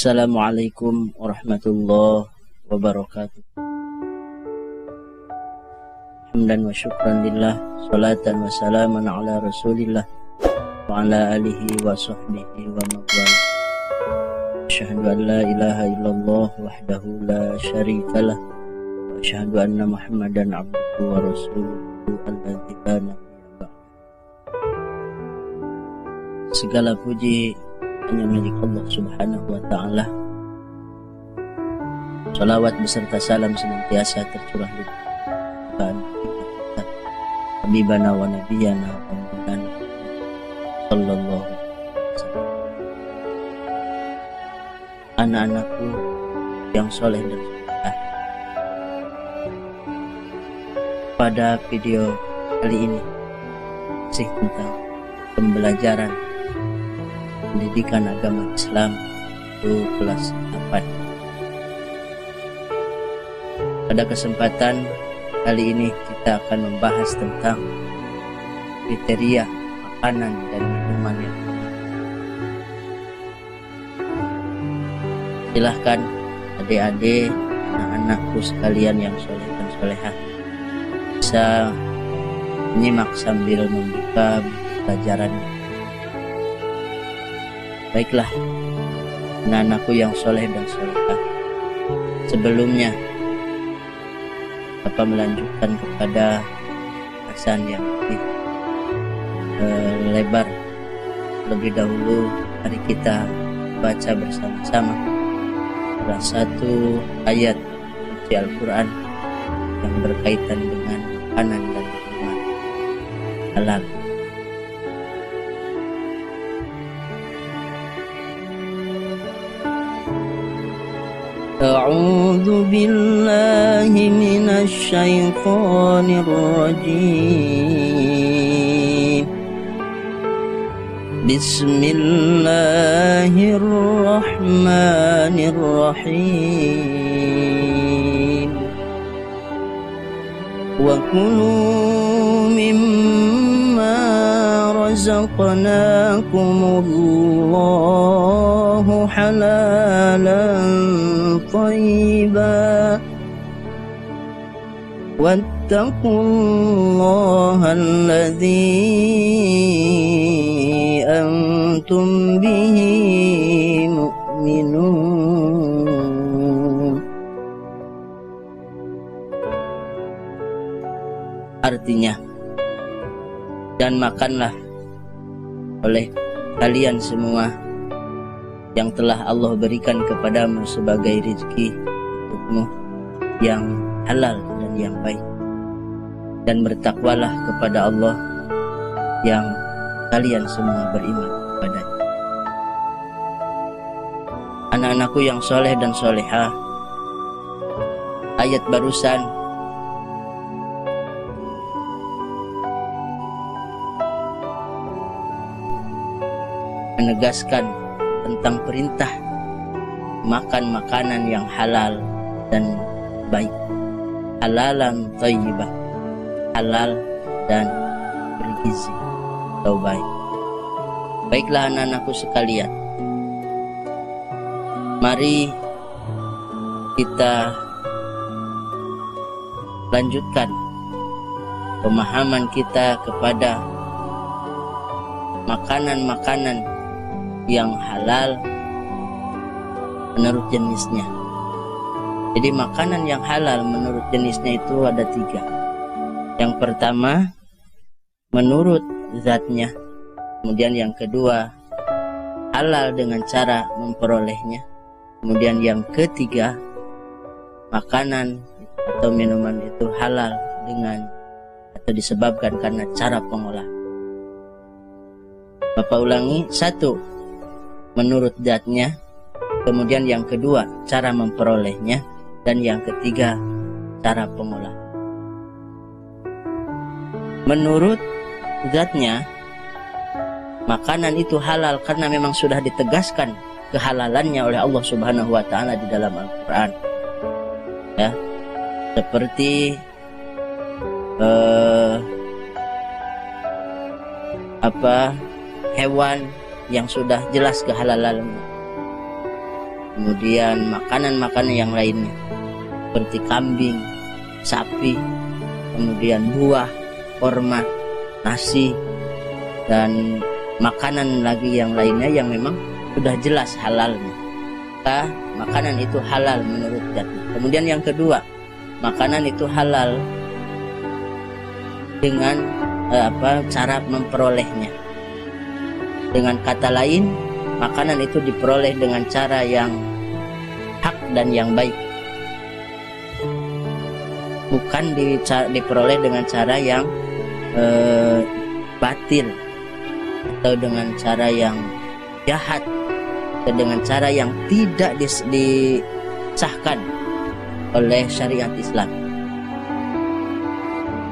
Assalamualaikum warahmatullahi wabarakatuh. Hamdan wa syukran lillah, salatan wa salaman ala rasulillah wa ala alihi wa sahbihi wa mawala. Asyhadu an la ilaha illallah wahdahu la syarikalah wa asyhadu anna muhammadan abduhu wa rasuluhu alladzi la nabiyya ba'd. Segala puji hanya milik Allah subhanahu wa ta'ala. Salawat beserta salam senantiasa tercurah di Habibana wa Nabiyana Muhammadan sallallahu alaihi wasallam. Anak-anakku yang soleh dan solehah, pada video kali ini masih tentang pembelajaran pendidikan agama Islam untuk kelas 8. Pada kesempatan kali ini kita akan membahas tentang kriteria makanan dan minuman yang silahkan adik-adik, anak-anakku sekalian yang soleh dan solehah bisa menyimak sambil membuka pelajaran. Baiklah, anak-anakku yang soleh dan solehah, sebelumnya Bapak melanjutkan kepada bahasan yang lebih lebar. Lebih dahulu mari kita baca bersama-sama salah satu ayat suci Al-Quran yang berkaitan dengan makanan dan minuman halal. A'udzu billahi minasy syaithanir rajim. Bismillahirrahmanirrahim. Wa kulu mimma razaqnakumullahu halalan طيبا واتقوا الله الذي أنتم به مؤمنون. Artinya, dan makanlah oleh kalian semua yang telah Allah berikan kepadamu sebagai rezeki untukmu yang halal dan yang baik, dan bertakwalah kepada Allah yang kalian semua beriman kepadanya. Anak-anakku yang soleh dan solehah, ayat barusan menegaskan tentang perintah makan makanan yang halal dan baik, halalan thayyibah, halal dan bergizi atau baik. Baiklah anak-anakku sekalian, mari kita lanjutkan pemahaman kita kepada makanan-makanan yang halal menurut jenisnya. Jadi makanan yang halal menurut jenisnya itu ada 3. Yang pertama menurut zatnya, kemudian yang kedua halal dengan cara memperolehnya, kemudian yang ketiga makanan atau minuman itu halal dengan atau disebabkan karena cara pengolah. Bapak ulangi, 1 menurut zatnya, kemudian yang kedua cara memperolehnya, dan yang ketiga cara pengolah. Menurut zatnya, makanan itu halal karena memang sudah ditegaskan kehalalannya oleh Allah Subhanahu wa ta'ala di dalam Al-Quran, ya, seperti hewan yang sudah jelas kehalalannya. kemudian makanan-makanan yang lainnya seperti kambing, sapi, kemudian buah, kurma, nasi, dan makanan lagi yang lainnya yang memang sudah jelas halalnya. Maka makanan itu halal menurut zatnya. Kemudian yang kedua, makanan itu halal dengan cara memperolehnya. Dengan kata lain, makanan itu diperoleh dengan cara yang hak dan yang baik, bukan diperoleh dengan cara yang batil, atau dengan cara yang jahat, atau dengan cara yang tidak disahkan oleh syariat Islam.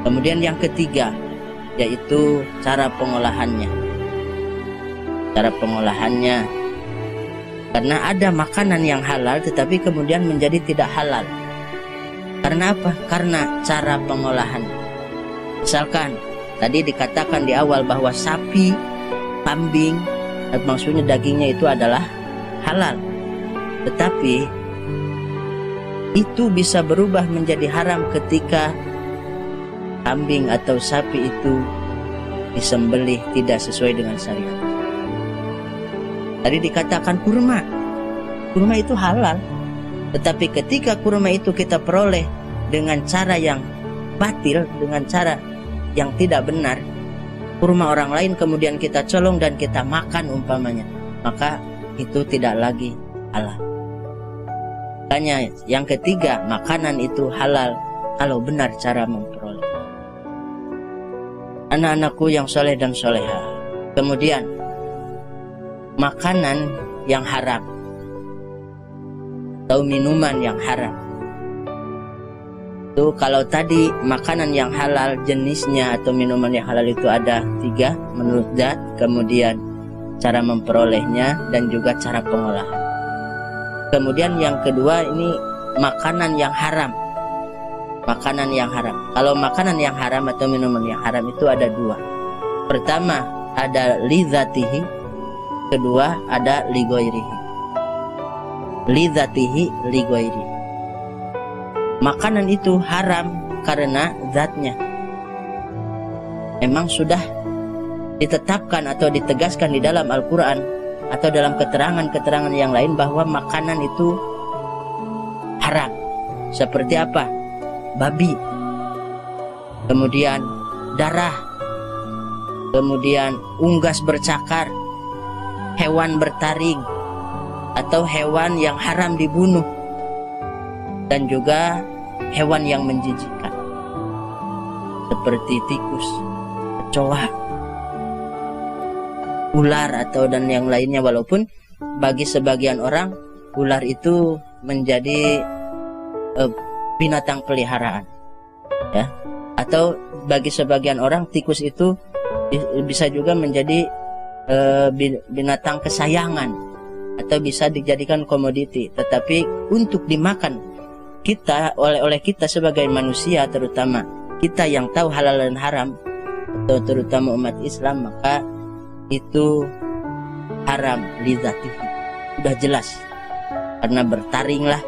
Kemudian yang ketiga, yaitu cara pengolahannya. Cara pengolahannya, karena ada makanan yang halal tetapi kemudian menjadi tidak halal. Karena apa? Karena cara pengolahan. Misalkan tadi dikatakan di awal bahwa sapi, kambing, maksudnya dagingnya itu adalah halal, tetapi itu bisa berubah menjadi haram ketika kambing atau sapi itu disembelih tidak sesuai dengan syariat. Tadi dikatakan kurma itu halal, tetapi ketika kurma itu kita peroleh dengan cara yang batil, dengan cara yang tidak benar, kurma orang lain kemudian kita colong dan kita makan umpamanya, maka itu tidak lagi halal. Makanya yang ketiga, makanan itu halal kalau benar cara memperoleh. Anak-anakku yang soleh dan soleha, kemudian makanan yang haram atau minuman yang haram itu, kalau tadi makanan yang halal jenisnya atau minuman yang halal itu ada 3 menurut zat, kemudian cara memperolehnya dan juga cara pengolahan. Kemudian yang kedua ini makanan yang haram. Makanan yang haram, kalau makanan yang haram atau minuman yang haram itu ada 2. Pertama ada lidzatihi, kedua ada lighairihi. Lidzatihi, lighairihi. Makanan itu haram karena zatnya memang sudah ditetapkan atau ditegaskan di dalam Al-Quran atau dalam keterangan-keterangan yang lain bahwa makanan itu haram. Seperti apa? Babi, kemudian darah, kemudian unggas bercakar, hewan bertaring, atau hewan yang haram dibunuh, dan juga hewan yang menjijikkan seperti tikus, kecoa, ular atau dan yang lainnya. Walaupun bagi sebagian orang ular itu menjadi binatang peliharaan, ya, atau bagi sebagian orang tikus itu bisa juga menjadi binatang kesayangan atau bisa dijadikan komoditi. Tetapi untuk dimakan kita oleh kita sebagai manusia, terutama kita yang tahu halal dan haram, atau terutama umat Islam, maka itu haram lidzatihi, sudah jelas, karena bertaring lah,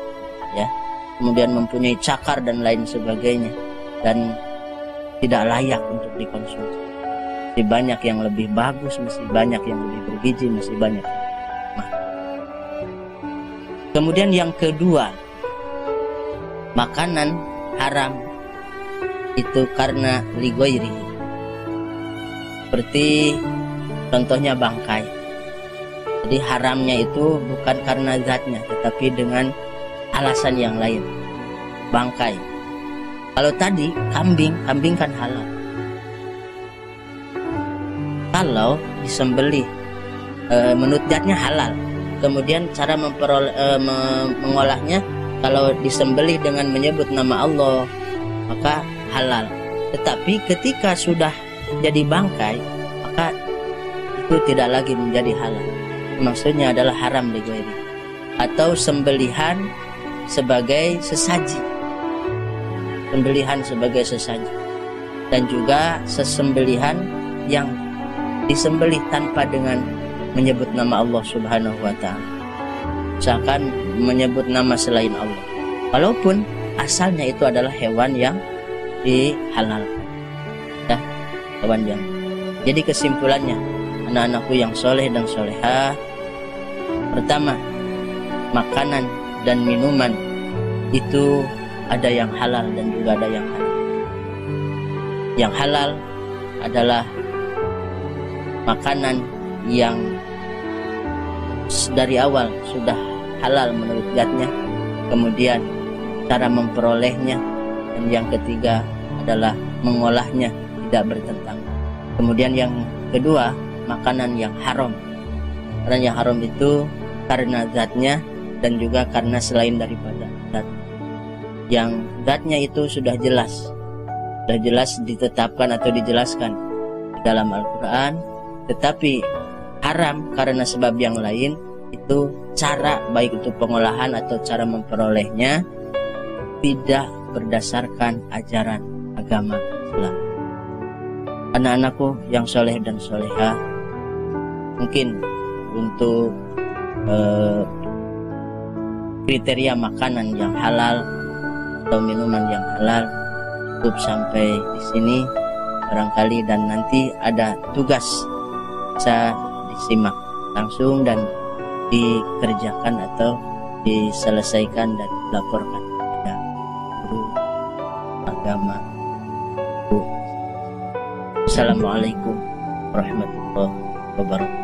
ya, kemudian mempunyai cakar dan lain sebagainya, dan tidak layak untuk dikonsumsi. Masih banyak yang lebih bagus, masih banyak yang lebih bergizi, masih banyak. Kemudian yang kedua, makanan haram itu karena lighairihi. Seperti contohnya bangkai. Jadi haramnya itu bukan karena zatnya, tetapi dengan alasan yang lain. Bangkai. Kalau tadi kambing kan halal. Kalau disembelih menurut zatnya halal. Kemudian cara mengolahnya, kalau disembelih dengan menyebut nama Allah maka halal. Tetapi ketika sudah jadi bangkai, maka itu tidak lagi menjadi halal. Maksudnya adalah haram lighairihi, atau sembelihan sebagai sesaji, sembelihan sebagai sesaji, dan juga sesembelihan yang disembelih tanpa dengan menyebut nama Allah Subhanahu wa ta'ala. seakan menyebut nama selain Allah, walaupun asalnya itu adalah hewan yang dihalalkan ya, hewan yang. Jadi kesimpulannya, anak-anakku yang soleh dan solehah, pertama, makanan dan minuman itu ada yang halal dan juga ada yang haram. Yang halal adalah makanan yang dari awal sudah halal menurut zatnya, kemudian cara memperolehnya, dan yang ketiga adalah mengolahnya tidak bertentangan. Kemudian yang kedua, makanan yang haram. Makanan yang haram itu karena zatnya dan juga karena selain daripada zat. Yang zatnya itu sudah jelas ditetapkan atau dijelaskan dalam Al-Quran, tetapi haram karena sebab yang lain, itu cara baik itu pengolahan atau cara memperolehnya tidak berdasarkan ajaran agama Islam. Anak-anakku yang soleh dan solehah, mungkin untuk kriteria makanan yang halal atau minuman yang halal cukup sampai di sini barangkali, dan nanti ada tugas bisa disimak langsung dan dikerjakan atau diselesaikan dan dilaporkan kepada guru agama. Assalamualaikum warahmatullahi wabarakatuh.